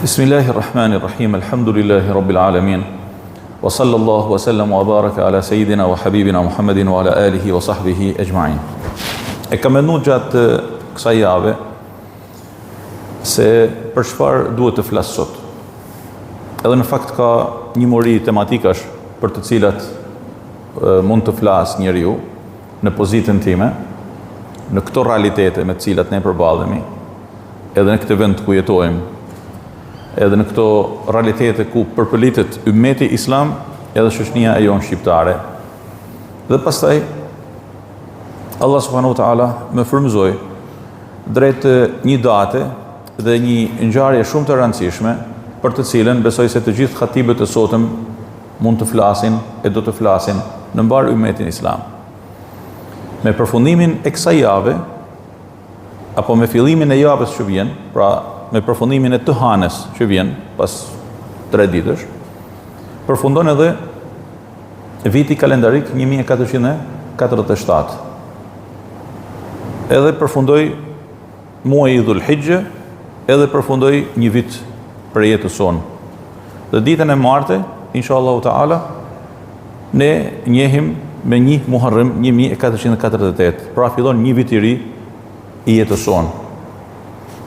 Bismillahirrahmanirrahim. Alhamdulillahi rabbil alamin. Wa sallallahu wa sallam wa baraka ala sayidina wa habibina Muhammedin wa ala alihi wa sahbihi ajma'in. E kam menduar gjatë kësaj jave se për çfarë duhet të flas sot. Edhe në fakt ka një mori tematikash për të cilat mund të flas njeriu në pozitën time, në këto realitete me të cilat ne përballemi, edhe në këtë vend ku jetojmë, edhe në këto realitete ku përpëlitet ummeti islam edhe shoqënia e jonë shqiptare. Dhe pastaj Allah subhanahu wa taala më frymëzoi drejt një date dhe një ngjarje shumë të rëndësishme për të cilën besoj se të gjithë khatibët e sotëm mund të flasin e do të flasin në mbar ummetin islam. Me përfundimin e kësaj jave apo me fillimin e javës që vjen, pra me përfundimin e të hanes që vjen pas 3 ditësh, përfundon edhe viti kalendarik 1447. Edhe përfundoi muaji Dhul Hijja, edhe përfundoi një vit për jetës sonë. Dhe ditën e martë, inshallah taala, ne njehim me 1 Muharram 1448. Pra fillon një vit I ri I jetës sonë.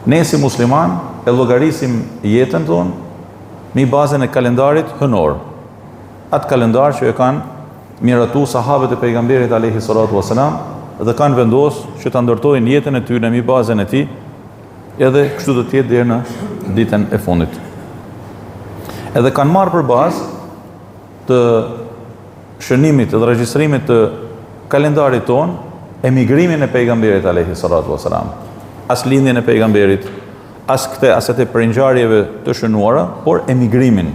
Ne si musliman e llogarisim jetën tonë me bazën e kalendarit hënor. Atë kalendar që e kanë miratu sahabët e pejgamberit alayhi salatu wasalam dhe kanë vendosur që ta ndërtojnë jetën e tyre me bazën e tij, edhe kështu do të jetë deri në ditën e fundit. Edhe kanë marrë për bazë të shënimit dhe regjistrimit të kalendarit tonë emigrimin e pejgamberit alayhi salatu wasalam. As lindjen e pejgamberit, as atë prinjarjeve të shënuara, por emigrimin,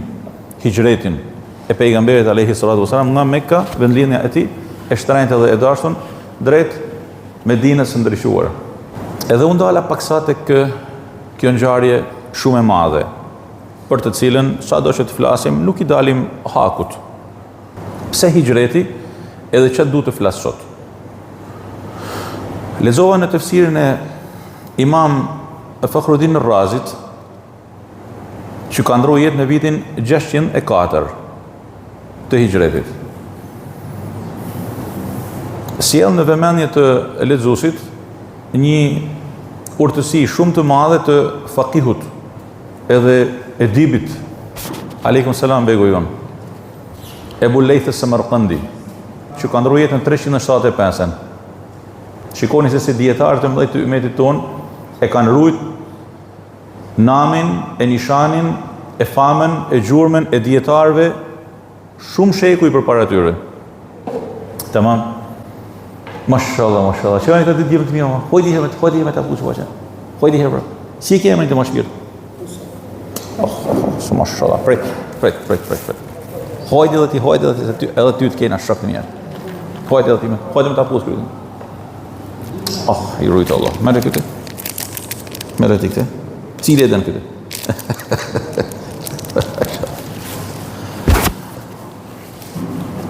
hijretin e pejgamberit alayhi salatu wasalam nga Mekka, vendlinja e tij e shtrenjtë dhe e dashur drejt Medinës së ndriçuar. Edhe u ndala paksa tek kjo ngjarje shumë e madhe, për të cilën sado që të flasim nuk I dalim hakut. Pse hijreti edhe çfarë duhet të flas sot. Lexova në tefsirin e Imam Fakhruddin Ar-Razit, që ka ndruar jetë në vitin 604 të hijretit. Sjell në vëmendje të lexuesit një urtësi shumë të madhe të fakihut edhe edibit, aleikum salam begu jon, Ebu Lejth Samarqandi, që ka ndruar jetën 375. Shikoni se si dietarët e mëdhenj të ummetit tonë e kanë rujt namin, e nishanin, e famën, e gjurmën, e dietarëve shumë shekuj përpara tyre. Tamam. Mashallah, mashallah. Çfarë ka të ditë mirë? Hojdi me ta fuqë. Hojdi herë. Si ke emrin të mos shpirt? Mashallah. Prit. Hojdi edhe ty të kena shok të mirë. Hojdi me ta fuqë. I rujtë Allah. Merë ti këtë. Cili e dënë këtë?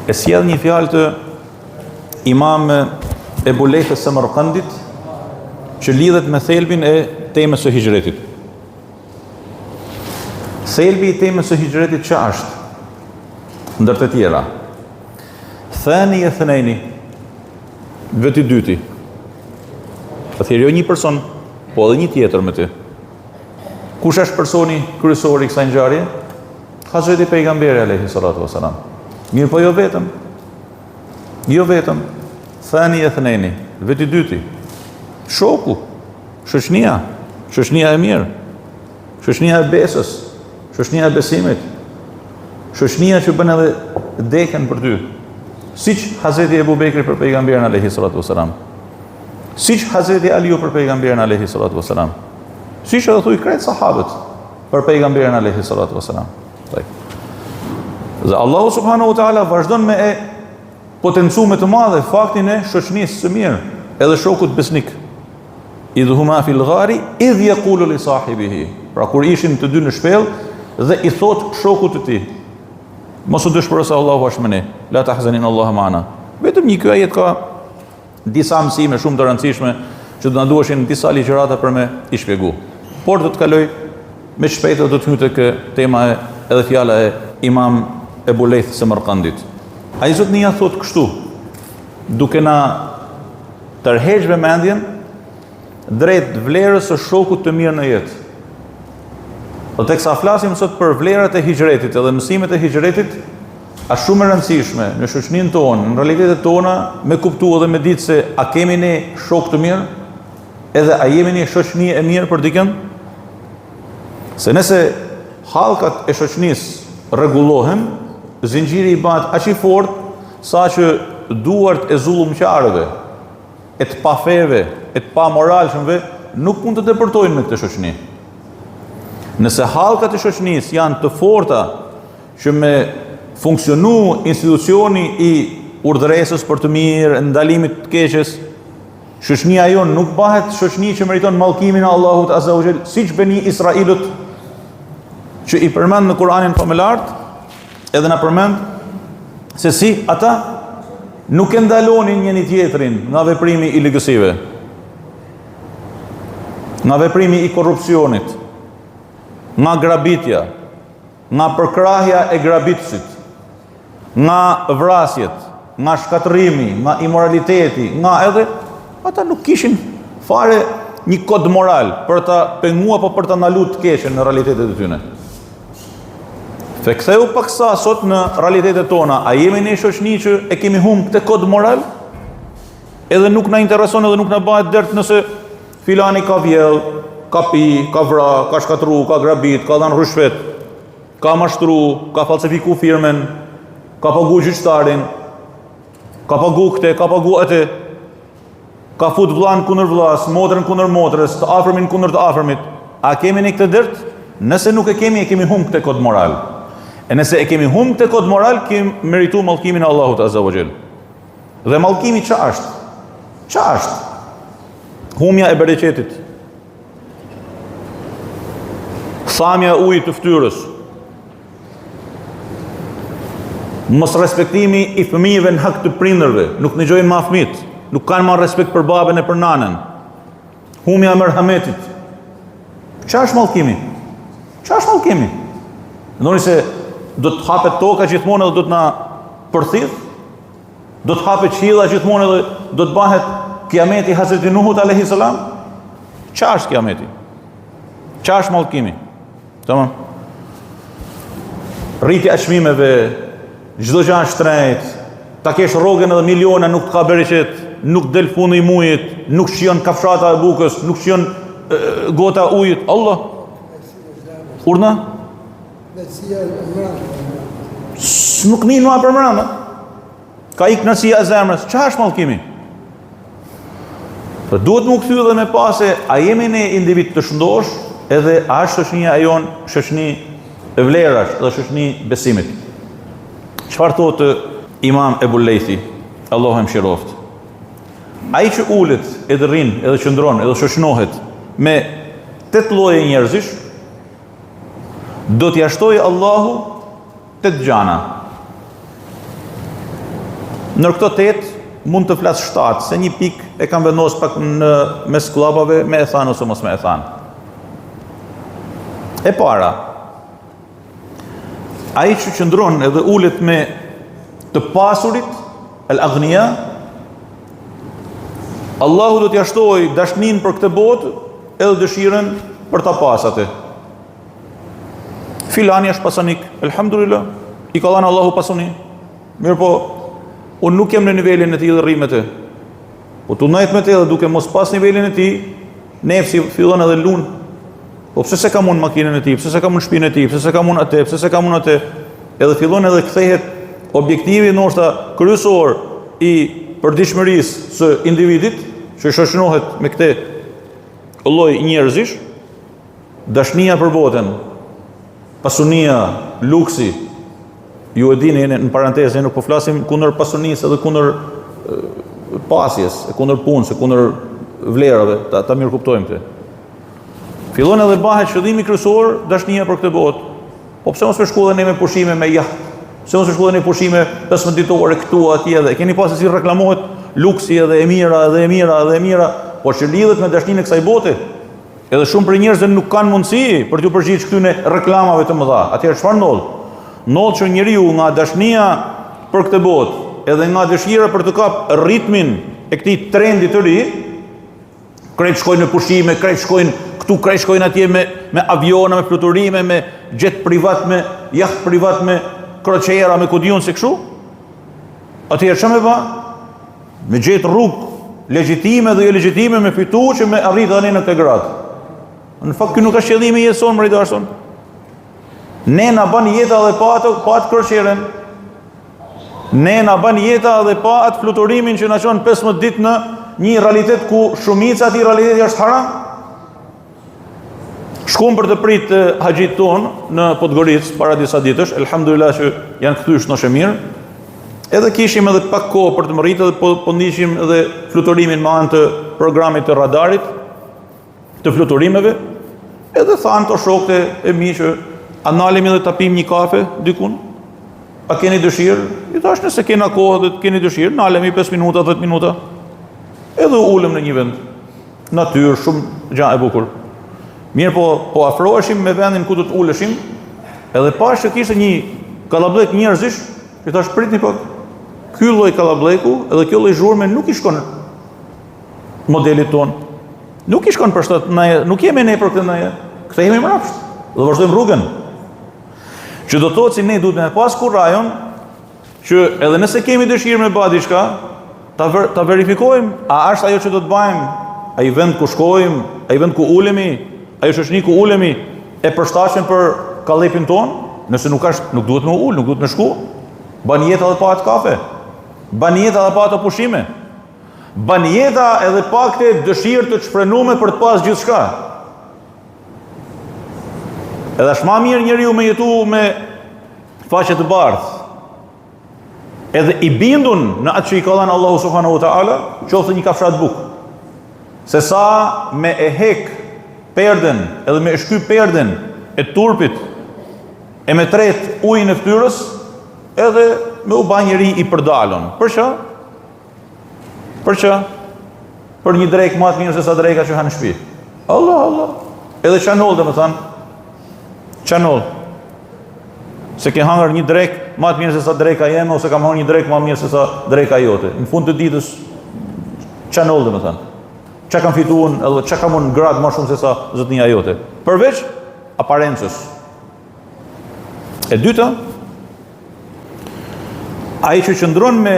E sjell një fjalë të Imam Ebu Lejth Samarqandit që lidhet me thelbin e temës së hijretit. Thelbi I temës së hijretit që është? Ndër të tjera. Thani e thënejni, veti dyti. Atëherë jo një person, po edhe një tjetër me ty. Kush është personi kryesor I kësaj ngjarje? Hazreti pejgamberi alayhi salatu wasalam. Mirë po jo vetëm. Jo vetëm. Thani e thëneni, veti dyti. Shoku, shoqënia e mirë, shoqënia e besës, shoqënia e besimit, shoqënia që bën edhe dekën për ty. Siç Hazreti Ebu Bekri për pejgamberin alayhi salatu wasalam. Siç Hazreti Aliu për pejgamberin alayhi salatu wasalam. Siç edhe thuj krejt sahabët për pejgamberin alayhi salatu wasalam. Dhe Allahu subhanahu wa taala vazhdon me e potencuar të madhe faktin e shoqënisë së mirë, edhe shokut besnik. Idhuma fil ghari idh yaqulu li sahibihi. Pra kur ishin të dy në shpellë dhe I thot shokut të tij, mos u dëshpëro se Allahu është me ne. La tahzanin Allahu ma'ana. Vetëm një ky ajet ka disa mësime shumë të rëndësishme që do na duheshin disa ligjërata për me I shpjegu. Por do të kaloj me shpejtë do të hyjë tek tema edhe fjala e Imam Ebu Lejth Semerkandit. Ai zotnia thot kështu, duke na tërheqë vëmendjen drejt vlerës së shokut të mirë në jetë. Do teksa flasim sot për vlerat e hijretit edhe mësimet e hijretit, është shumë e rëndësishme në shoqërinë tonë, në realitetet tona, me kuptu edhe me ditë se a kemi ne shok të mirë, edhe a jemi ne shoqëni e mirë për dikën? Se nëse hallkat e shoqënisë rregullohen, zinxhiri i bëhet aq i fortë sa që duart e zullumqarëve, e të pafeve, e të pamoralshmëve nuk mund të depërtojnë në këtë shoqëni. Nëse hallkat e shoqënisë janë të forta që me funksionu institucioni i urdhëresës për të mirë, ndalimit të keqes, shoqënia jonë nuk bëhet shoqëni që meriton mallkimin e Allahut Azza wa Jall, siç Beni Israilët që i përmend në Kur'anin famëlart, edhe na përmend se si ata nuk e ndalonin njëri tjetrin nga veprimi i ligësive, nga veprimi i korrupsionit, nga grabitja, nga përkrahja e grabitësit, nga vrasjet, nga shkatërimi, nga immoraliteti, nga edhe ata nuk kishin fare një kod moral për ta penguar apo për ta ndaluar të keqen në realitetet e tyre. Ktheu paksa sot në realitetet tona, a jemi ne shoqëni që e kemi humbur këtë kod moral? Edhe nuk na intereson edhe nuk na bëhet dert nëse filani ka vjell, ka pi, ka vra, ka shkatru, ka grabit, ka dhënë rishvet, ka mashtru, ka falsifiku firmen, ka pagu gjyqtarin, ka pagu këte, ka pagu atë, ka fut vllain kundër vllas, motrën kundër motrës, të afërmin kundër të afërmit. A kemi ne këtë dërt? Nëse nuk e kemi humbur këtë kod moral. E nëse e kemi humbur këtë kod moral, kemi merituar mallkimin e Allahut Azza wa Jall. Dhe mallkimi ç'a është? Ç'a është? Humja e bereqetit. Thamja e ujit të fytyrës. Mos respektimi i fëmijëve në hak të prindërve, nuk dëgjojnë më fëmijët, nuk kanë më respekt për babën e për nanën. Humja e merhametit. Ç'a është mallkimi? Ç'a është mallkimi? Ndoni se do të hapet toka gjithmonë edhe do të na përthith? Do të hapet qiella gjithmonë edhe do të bëhet kiameti Hazreti Nuhut alayhis salam? Ç'a është kiameti? Ç'a është mallkimi? Tamam. Rritja e çmimeve, çdo gjë është shtrenjt, ta kesh rrogën edhe miliona nuk të ka bereqet, nuk del fundi i mujit, nuk shijon kafshata e bukës, nuk shijon gota e ujit. Allah. Urna? Nuk nin më për mbrëmë. Ka ik kënaqësia e zemrës. Ç'a është mallkimi? Po duhet më kthy dhe me pasë, a jemi ne individ të shëndosh, edhe a është shoqënia e jon shoqëni e vlerash dhe shoqëni besimit. Çfarë thotë Imam Ebu Lejthi, Allahu e mëshiroft? Ai që ulet, edhe rrin, edhe qëndron, edhe shoqënohet me 8 lloje njerëzish, do t'ia shtojë Allahu 8 gjana. Në këto 8 mund të flas 7, se një pik e kam vendosur pak në mes klapave me e than ose mos me e than. E para, ai që qëndron edhe ulet me të pasurit, al-aghnia, Allahu do t'ia shtojë dashnin për këtë botë edhe dëshirën për ta pasur atë. Filani është pasanik, elhamdulillah, i ka dhënë Allahu pasuni. Mirë po, unë nuk jem në nivelin e tij dhe rri me të. Po tu ndajt me të edhe duke mos pas nivelin e tij, nefsi fillon edhe lun. Po pse se kam unë makinën e tij, pse se kam unë shtëpinë e tij, pse se kam unë atë, pse se kam unë atë, edhe fillon edhe kthehet objektivi ndoshta kryesor i përditshmërisë së individit që shoqënohet me këtë lloj njerëzish, dashnia për botën, pasunia, luksi. Ju e dini, në parantezë, nuk po flasim kundër pasunisë edhe kundër pasjes, kundër punës, kundër vlerave, ta mirë kuptojmë këtë. Fillon edhe bëhet qëllimi kryesor dashnia për këtë botë. Po pse mos shkollën ne me pushime me jahtë? Pse mos shkollën ne pushime 15 ditore këtu atje edhe. Keni pasur si reklamohet luksi edhe e mira, edhe e mira, edhe e mira, por që lidhet me dashninë e kësaj bote. Edhe shumë për njerëzve nuk kanë mundësi për t'u përgjigjë këtyne reklamave të mëdha. Atëherë çfarë ndodh? Ndodh që njeriu nga dashnia për këtë botë, edhe nga dëshira për të kapë ritmin e këtij trendi të ri, krejt shkojnë në pushime, krejt shkojnë këtu, krejt shkojnë atje me aviona, me fluturime, me jet privat, me jaht privat, me kroqera, me kudion se kështu. Atëherë çfarë më bë? Me gjetë rrugë legjitime dhe jo legjitime me fitu që me arrit tani në këtë grad. Në fakt ky nuk është qëllimi i jetës sonë, më rritarson. Ne na bën jeta dhe pa atë kroqeren. Ne na bën jeta dhe pa atë fluturimin që na çon 15 ditë në një realitet ku shumica e realiteti është haram. Shkuam për të prit haxhit ton në Podgoricë para disa ditësh, elhamdulillah që janë kthysh në mirë. Edhe kishim edhe pak kohë për të më rritë dhe po ndishim edhe fluturimin me anë të programit të radarit, të fluturimeve, edhe thanë të shokte e mi që a nalemi dhe tapim një kafe dykun, a keni dëshirë? I thash nëse kena kohë dhe keni dëshirë, nalemi 5 minuta, 10 minuta, edhe ulem në një vend, natyrë, shumë gjë e bukur. Mirë po afroheshim me vendin ku do të uleshim, edhe pash që kishte një kallabllek njerëzish, i thash pritni pak. Ky lloj kallableku edhe kjo lloj zhurme nuk i shkon modelit ton. Nuk i shkon për shtat, nuk jemi ne për këtë ndonjë. Kthehemi mbrapsht dhe vazhdojmë rrugën. Që do të thotë si ne duhet me pas kurajon që edhe nëse kemi dëshirë me bë diçka, ta verifikojmë a është ajo që do të bëjmë, ai vend ku shkojmë, ai vend ku ulemi, ajo shoqëni ku ulemi e përshtatshëm për kallepin ton. Nëse nuk është, nuk duhet më ul, nuk duhet më shku. Ban jeta edhe pa atë kafe. Ban jeta edhe pa ato pushime. Ban jeta edhe pa këtë dëshirë të shprenuar për të pas gjithçka. Edhe është më mirë njeriu me jetu me faqe të bardhë. Edhe i bindun në atë që i ka dhënë Allahu subhanahu wa taala, qoftë një kafshat bukë. Se sa me e hek perden, edhe me e shky perden e turpit, e me tret ujin e fytyrës, edhe me u ba njeri i përdalon. Për ç'a? Për ç'a? Për një drejk më të mirë se sa drejka që hanë në shtëpi. Allah. Edhe çanol domethënë. Çanol. Se ke hangër një drejk më të mirë se sa drejka jeme, ose kam hangër një drejk më mirë se sa drejka jote. Në fund të ditës çanol domethënë. Çka kam fituar edhe çka kam unë grad më shumë se sa zotnia jote. Përveç aparencës. E dyta, ai që qëndron me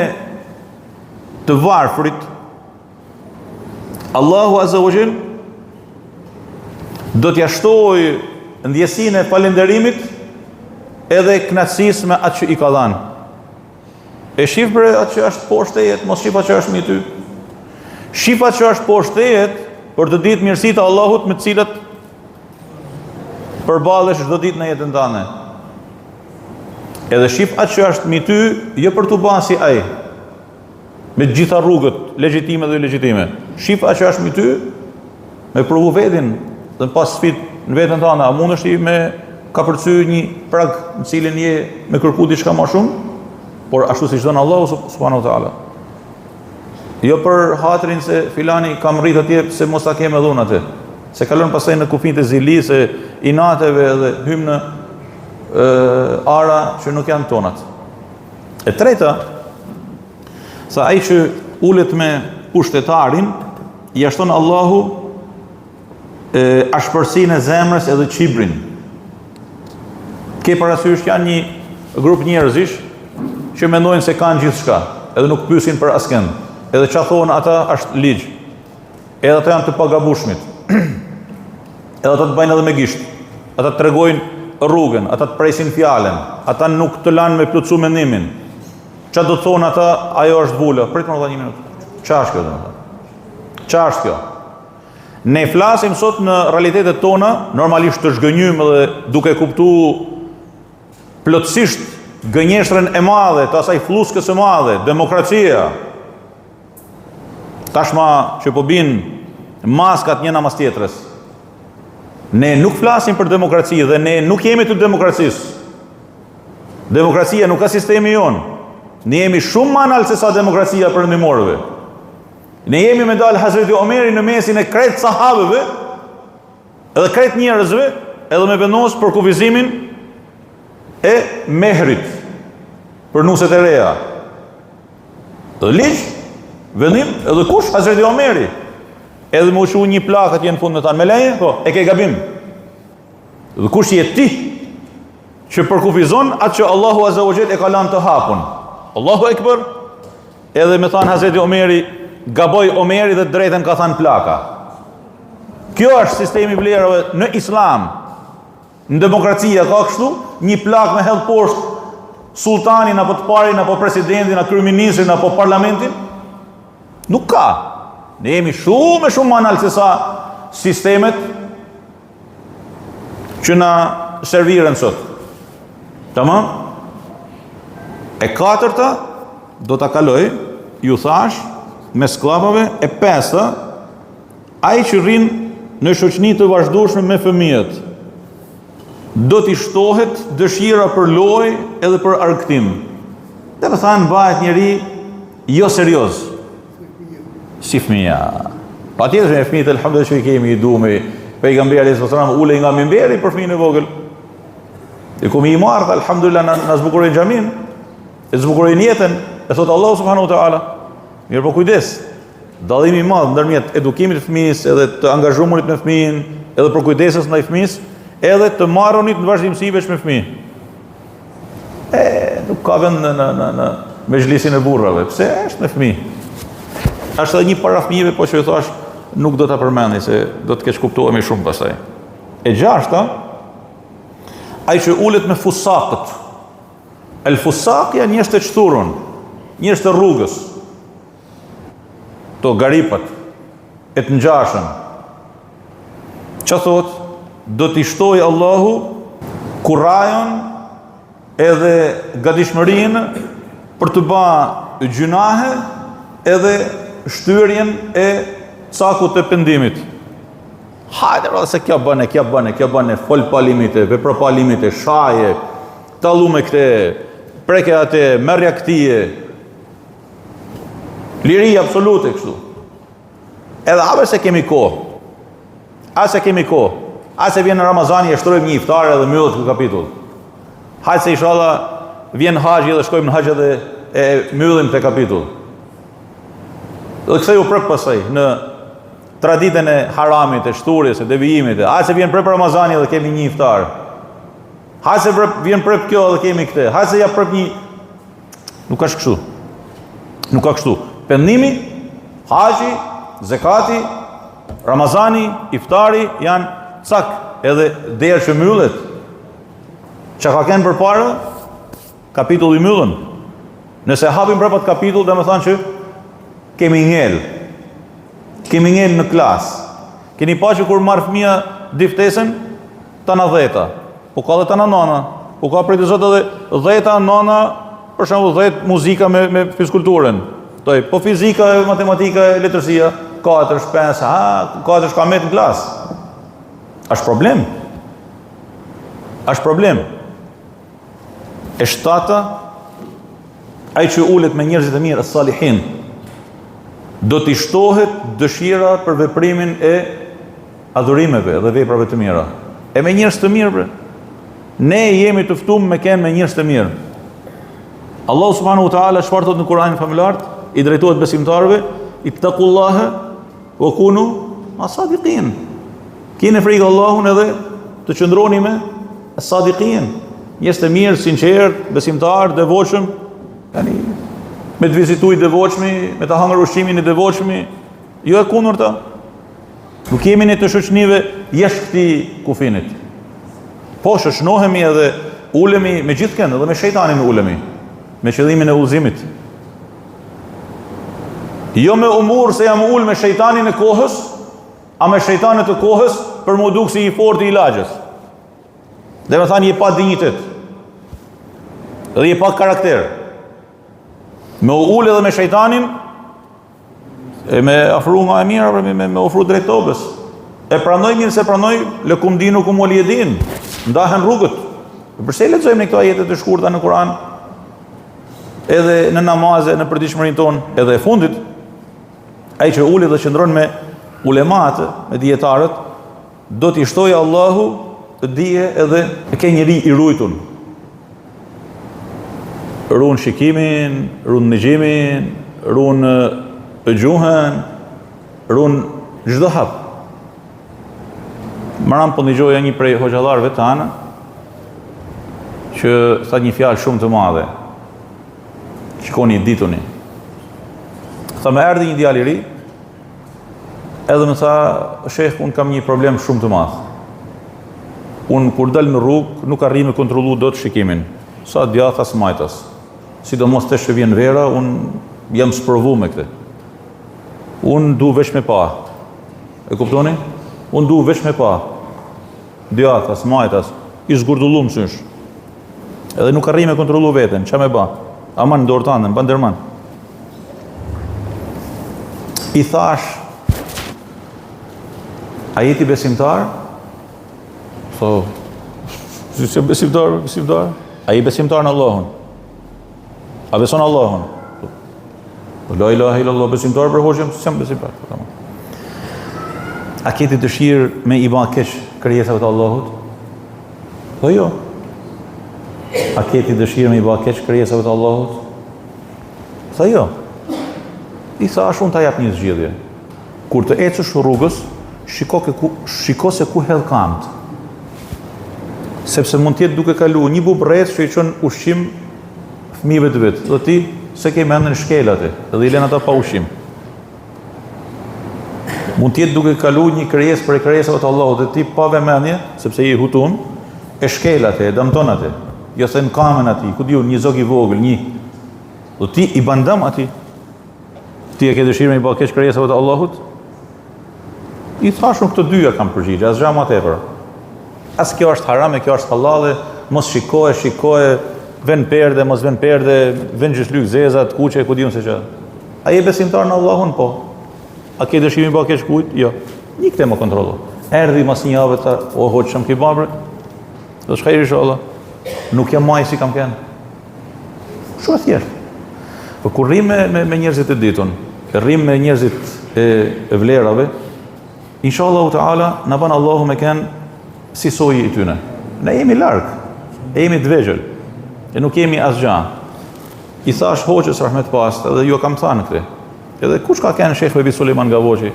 të varfrit, Allahu Azza wa Jall do t'ja shtojë ndjesinë e falënderimit edhe kënaqësisë me atë që i ka dhënë. E shif për atë që është poshtë teje, mos shif atë që është mbi ty. Shif atë që është poshtë teje për të ditë mirësitë e Allahut me të cilat përballesh çdo ditë në jetën tënde. Edhe shif atë që është mbi ty, jo për të bërë si ai, me gjitha rrugët legjitime dhe ilegjitime. Shif atë që është mbi ty, me provu vetin dhe pas sfit në veten tënde, a mundesh ti me ka përcy një prag në cilin je me kërku diçka më shumë, por ashtu siç don Allahu subhanahu wa taala. Jo për hatrin se filani kam rrit atje se mos ta kem dhun atë. Se kalon pastaj në kufijtë e zilisë, inateve dhe hym në ara që nuk janë tonat. E treta, sa ai që ulet me pushtetarin, i ashton Allahu ashpërsinë e zemrës edhe qibrin. Ke parasysh që janë një grup njerëzish që mendojnë se kanë gjithçka, edhe nuk pyesin për askënd. Edhe çfarë thonë ata është ligj. Edhe ata janë të pagabushmit. Edhe ata të bëjnë edhe me gisht. Ata të tregojnë rrugën, ata të presin fjalën, ata nuk të lanë me plotsu mendimin. Çfarë do të thonë ata, ajo është vula. Prit më dha një minutë. Çfarë është kjo domethënë? Çfarë është kjo? Ne flasim sot në realitetet tona, normalisht të zhgënjym dhe duke kuptuar plotësisht gënjeshtrën e madhe të asaj fluskës së madhe, demokracia. Tashma që po bin maskat njëna mas tjetrës. Ne nuk flasim për demokraci dhe ne nuk jemi të demokracisë. Demokracia nuk ka sistemi jonë. Ne jemi shumë më anal se sa demokracia për ndihmorëve. Ne jemi me dal Hazreti Omeri në mesin e krejt sahabëve Edhe krejt njerëzve, edhe me vendos për kufizimin e mehrit, për nuset e reja. Dhe ligj, vendim, edhe kush? Hazreti Omeri. Edhe më ushu një plakët jenë fund në tanë, me leje, po, e ke gabim. Dhe kush je ti, që përkufizon atë që Allahu Azza wa Jall e ka lanë të hapun. Allahu Ekber, edhe me thanë Hazreti Omeri, gaboj Omeri dhe drejten ka thanë plaka. Kjo është sistemi vlerave në Islam. Në demokracia ka kështu, një plak me hedh poshtë sultanin, apo të parin, apo presidentin, apo kryeministrin, apo parlamentin. Nuk ka. Ne jemi shumë më anal se sa sistemet që na serviren sot. Tamam? E katërta do ta kaloj, ju thash, me skllapave. E pesta, ai që rrin në shoqëni të vazhdueshme me fëmijët, do t'i shtohet dëshira për lojë edhe për argëtim. Dhe më thanë, bëhet njeri jo serioz. Si fëmija. Pa tjetër me fëmijët, elhamdulillah që i kemi i dume, pejgamberi alayhis salam ule nga minberi për fëmijën e vogël. E komi i marrë, alhamdulillah, në zbukurojnë gjamin, e zbukurojnë jetën, e thotë Allahu subhanahu wa ta'ala. Mirë po kujdes, dallimi i madh ndërmjet edukimit të fëmijës, edhe të angazhuarit me fëmijën, edhe për kujdesës ndaj fëmijës, edhe të marronit në vazhdimsi veç me fëmijë. Nuk ka vend në mezhlisin e burrave. Pse? Është me fëmijë. Është edhe një para fëmijëve, po që ju thash, nuk do ta përmendi se do të keq kuptohemi shumë pastaj. E gjashta, ai që ulet me fusakët. El fusak janë njerëz të çthurun, njerëz të rrugës. To garipat, e të ngjashëm. Çfarë thot? Do t'i shtoj Allahu kurrajon edhe gatishmërinë për të bërë gjunahe edhe shtyrjen e cakut të pendimit. Hajde se kjo bëne, fol pa limite, vepro pa limite, shaje, tallu me këte, preke atë, merrja këtije. Liri absolute kështu. Edhe ave se kemi kohë. Ase vjen në Ramazani e shtrojmë një iftar edhe mbyllet ky kapitull. Hajde se inshallah vjen haxhi dhe shkojmë në haxh edhe e mbyllim te kapitull. Dhe ktheu prap pasaj në traditën e haramit, e shturjes, e devijimit. Hajde se vjen prap Ramazani dhe kemi një iftar. Hajde se vjen prap kjo dhe kemi këtë. Hajde se ja prap një. Nuk ka kështu. Nuk ka kështu. Pendimi, haxhi, zakati, Ramazani, iftari janë cak, edhe derë që mbyllet. Çka ka kenë përpara? Kapitulli mbyllën. Nëse hapim prapë atë kapitull, do të thonë që kemi ngel. Kemi ngel në klasë. Keni pa që kur marr fëmia diftesën, tana 10. Po ka edhe tana 9. Po ka prej të zot edhe 10 9, për shembull 10 muzika me fizkulturën. Po fizika, matematika, letërsia, 4, 5, 4 shkamet në klasë. Është problem. E shtata, ai që ulet me njerëzit e mirë, as-salihin, do t'i shtohet dëshira për veprimin e adhurimeve dhe veprave të mira. E me njerëz të mirë, ne jemi të ftuar me kenë me njerëz të mirë. Allahu subhanahu wa ta'ala çfarë thot në Kur'anin familjar, i drejtohet besimtarëve, ittaqullaha wa kunu as-sadiqin. Keni frikë Allahun edhe të qëndroni me as-sadiqin. Njerëz të mirë, sinqert, besimtar, devotshëm, tani me të vizituj devotshmi, me të hangër ushqimin e devotshmi, jo e kundërta. Nuk jemi në të shoqënive jashtë këtij kufinit. Po shoqënohemi edhe ulemi me gjithkënd, edhe me shejtanin ulemi, me qëllimin e udhëzimit. Jo me umur se jam ul me shejtanin e kohës, a me shejtanet e kohës për mu duk si i forti i lagjës. Dhe me thani je pa dignitet. Dhe je pa karakter. Me ul edhe me shejtanin, e me afru nga e mira, me ofru drejt tobës. E pranoj mirë se pranoj, lëkum dinu kum wali din. Ndahen rrugët. Përse lexojmë ne këto ajete të shkurta në Kur'an? Edhe në namaze, në përditshmërinë tonë, edhe e fundit, ai që ulet dhe qëndron me ulemat, me dietarët, do t'i shtojë Allahu të dije edhe e ke njëri i rujtun. Ruan shikimin, ruan ndëgjimin, ruan gjuhën, ruan çdo hap. Maram po ndëgjoja një prej hoxhallarëve tanë që tha një fjalë shumë të madhe. Shikoni dituni. Tha më erdhi një djalë i ri, edhe më tha, sheh, unë kam një problem shumë të madh. Unë kur dal në rrugë nuk arri me kontrollu dot shikimin. Sa djathas majtas. Sidomos tash që vjen vera, unë jam sprovu me këtë. Unë du veç me pa. E kuptoni? Unë du veç me pa. Djathas, majtas, i zgurdullum sysh. Edhe nuk arri me kontrollu veten, ç'a me ba? Aman dorë tanë, mban ndërman. I thash, a jeti besimtar? Tho, si besimtar? A je besimtar në Allahun? A beson Allahun? La ilaha illallah, besimtar për hoxhem, si jam besimtar. A keti dëshirë me i ba keq krijesave të Allahut? Po jo. A keti dëshirë me i ba keq krijesave të Allahut? Tha jo. I thash, unë ta jap një zgjidhje. Kur të ecësh rrugës, shiko se ku hedh kamt. Sepse mund të jetë duke kalu një bubrrec që i çon ushqim fëmijëve të vet. Dhe ti se ke mendën shkelate, edhe i lën ata pa ushqim. Mund të jetë duke kalu një krijesë për krijesave të Allahut, dhe ti pa vëmendje, sepse je i hutun, e shkelate, e dëmton atë. Jo se në kamën ati, ku diu, një zog i vogël, një. Dhe ti i bandam ati. Ti e ke dëshirë me i ba keq krijesave të Allahut? I thashun këtë dyja kam përgjigje, as gjë më tepër. As kjo është haram e kjo është halale, mos shikoje, vën perde, mos vën perde, vën gjyshlyk zezat, kuqe, ku diun se ç'a. A je besimtar në Allahun? Po. A ke dëshirë me i ba keq kujt? Jo. Një këtë më kontrollo. Erdhi mas një javë ta, o hoç çam ke babre? Do shkaj inshallah. Nuk jam maj si kam kënë. Shumë e thjeshtë. Po kur rrim me njerëzit e ditun, rrim me njerëzit e vlerave, inshallah ta'ala, na ban Allahu me kënë si soji i tyne. Ne jemi larg, e jemi të vegjël, e nuk jemi asgjë. I thash hoqës rahmet past, edhe ju kam thënë këtë. Edhe kush ka kënë Shekh Bebi Suleiman Gavoçi,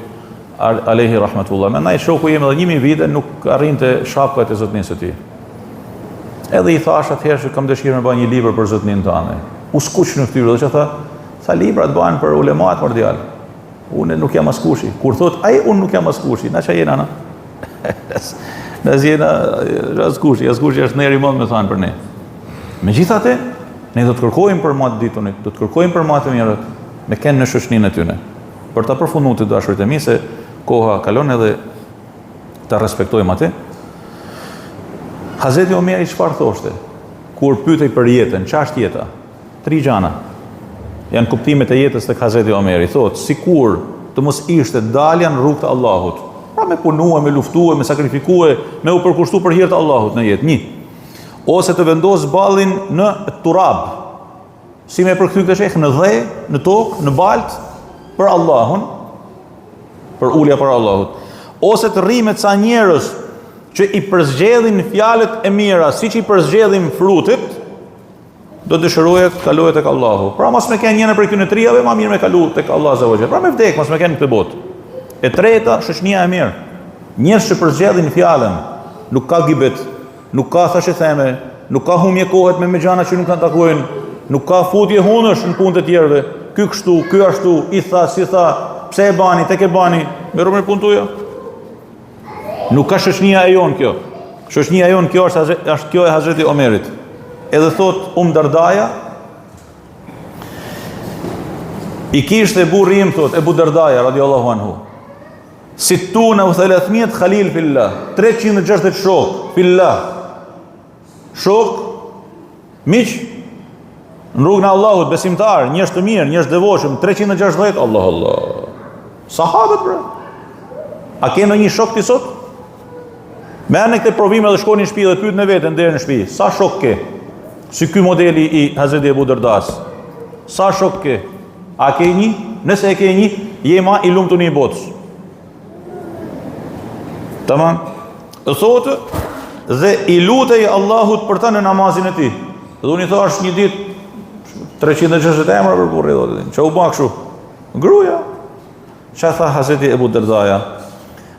alehi rahmetullah. Me naj shoku jemi edhe 1000 vite, nuk arrinte shapkat e zotnisë të tij. Edhe i thash atëherë që kam dëshirë me bëj një libër për zotnin tënde. U skuq në fytyrë dhe që tha librat bëhen për ulemat për djalë. Unë nuk jam askushi. Kur thot ai unë nuk jam askushi, na ç'a jena ana? Na jena askushi është neri mund me thënë për ne. Megjithatë, ne do të kërkojmë për matë ditunit, do të kërkojmë për matë mirët, me kënë në shoqërinë e tyre. Për ta përfunduar të dashurit e mi se koha kalon edhe ta respektojmë atë. Hazreti Omeri çfarë thoshte? Kur pyetej për jetën, ç'a është jeta? 3 gjana. Janë kuptimet e jetës tek Hazreti Omeri. Thotë, sikur të mos ishte dalja në rrugt të Allahut. Pra me punue, me luftue, me sakrifikue, me u përkushtu për hir të Allahut në jetë. 1. Ose të vendos ballin në turab. Si me përkthy këtë sheh në dhe, në tokë, në balt për Allahun, për ulja për Allahut. Ose të rrimet sa njerëz që i përzgjedhin fjalët e mira, siç i përzgjedhin frutit, do të dëshiroje të kalohet tek Allahu. Pra mos me kenë njënë për këtyne trijave, ma mirë me kalu tek Allah azza wa jalla. Pra me vdek, mos me kenë këtë botë. E treta, shoqënia e mirë. Njerëz që përzgjedhin fjalën, nuk ka gibet, nuk ka thashë theme, nuk ka humje kohet me gjana që nuk kanë takojnë, nuk ka futje hunësh në punët e tjerëve. Ky kështu, ky ashtu, i tha, si tha, pse e bani, tek e bani, me rrugën e punë tuaja. Nuk ka shoqënia e jon kjo. Shoqënia e jon kjo është kjo e Hazreti Omerit. Edhe thot Dardaja, i kishte burri im, thot Ebu Dardaja radiallahu anhu, sittuna u 300 khalil fillah, 360 shok fillah, shok miq në rrugën e Allahut, besimtar, njerëz të mirë, njerëz devotshëm, 360, Allah. Sahabët bre. A ke ndonjë shok ti sot? Merrni këtë provim edhe shkoni në shtëpi dhe pyet në veten deri në shtëpi, sa shok ke? Si ky modeli i Hazreti Ebu Dardas. Sa shok ke? A ke një? Nëse e ke një, je ma i lumtur në botës. Tamam? Thotë, dhe i lutej Allahut për ta në namazin e tij. Dhe unë i thash një ditë 360 emra për burrin, thotë. Çu u bë kështu? Gruaja. Çfarë tha Hazreti Ebu Derdaja?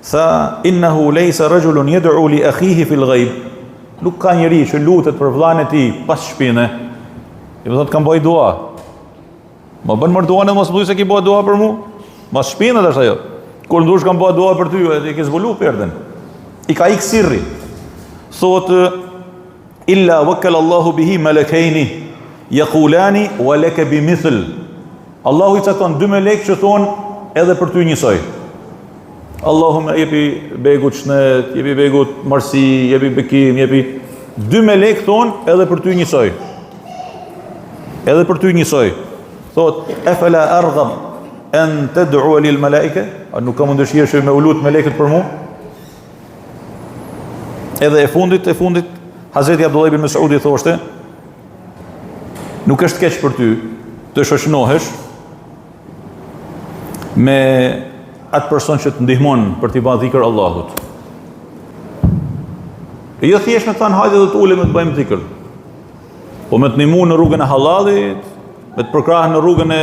Tha, innahu laysa rajulun yad'u li akhihi fil ghaib. Nuk ka njeri që lutet për vllain e tij pas shpine. I thotë kam bëj dua. Ma bën mër duan e mos thuj se ki bëj dua për mu. Mas shpinët është ajo. Kur ndush kam bëj dua për ty, e ke zbulu perden. I ka ik sirri. Thotë, illa wakkal Allahu bihi malakaini yaqulani wa laka bimithl. Allahu i cakton 2 melek që thonë edhe për ty njësoj. Allahume jepi begut shnet, jepi begut marsi, jepi bekim, jepi 2 melek thonë edhe për ty njësoj. Edhe për ty njësoj. Thot, efela arghab en tad'u lil malaike, a nuk kam dëshirë që me u lut melekët për mu? Edhe e fundit, Hazreti Abdullah ibn Mas'udi thoshte, nuk është keq për ty të shoqënohesh me atë person që të ndihmon për t'i bërë dhikr Allahut. E jo thjesht me thanë hajde dhe të ulem dhe të bëjmë dhikr, po me të ndihmu në rrugën e halalit, me të përkrahë në rrugën e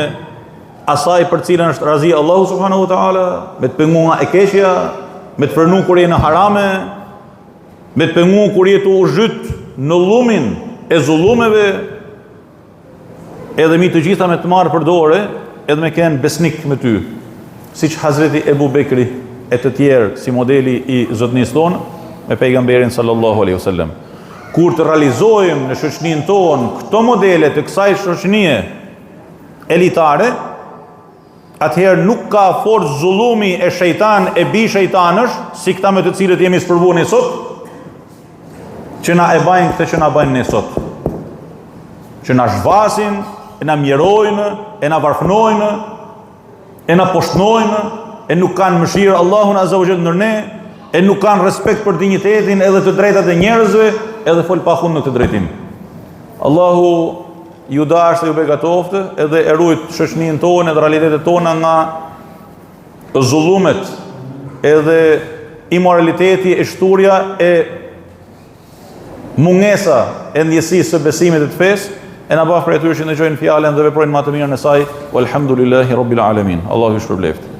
asaj për cilën është razi Allahu subhanahu wa ta'ala, me të pengu nga e keqja, me të frenu kur je në harame, me të pengu kur je të uzhyt në lumin e zullumeve, edhe mi të gjitha me të marrë për dore, edhe me kenë besnik me ty, si që Hazreti Ebu Bekri e të tjerë si modeli i zotnis tonë, me pejgamberin sallallahu alaihi wasallam. Kur të realizojmë në shoqëninë tonë këto modele të kësaj shoqënie elitare, atëherë nuk ka forcë zullumi e shejtan e bi shejtanësh, si këta me të cilët jemi spërvuar ne sot, që na e bajnë këtë që na bajnë ne sot. Që na zhvasin, e na mjerojnë, e na varfënojnë, e na poshtnojnë, e nuk kanë mëshirë Allahun azza wa jall ndër ne, e nuk kanë respekt për dinjitetin edhe të drejtat e njerëzve, edhe fol pa fund në këtë drejtim. Allahu ju dashur ju begatoftë, edhe e ruajt shoqëninë tonë dhe realitetet tona nga zullumet, edhe imoraliteti e shturja e mungesa e ndjesisë së besimit të fesë, e na bëf për atyre që ndëgjojnë fjalën dhe veprojnë më të mirën e saj. Walhamdulillahi rabbil alamin. Allahu ju shpërbleft.